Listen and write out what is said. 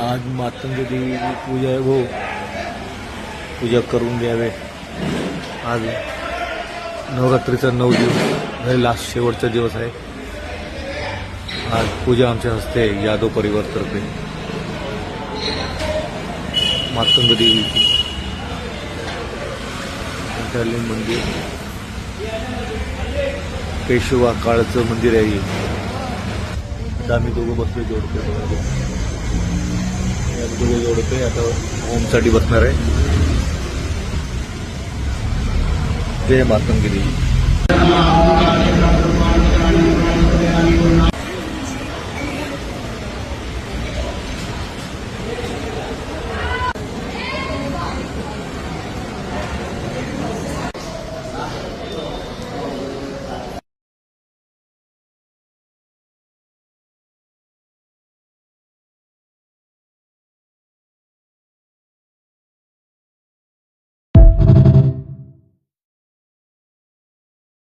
आज मातंग देवी पूजा आहे हो, पूजा करून घ्यावे। आज नवरात्रीचा 9 दिवस हे लास्ट शेवटचा दिवस आहे। आज पूजा आमच्या हस्ते यादव परिवारतर्फे मातंग देवीची मंदिर, पेशवा काळचं मंदिर आहे। आता आम्ही दोघं बसलो जोडपे आता होमसाठी बसणार आहे। जय मातंग देवी।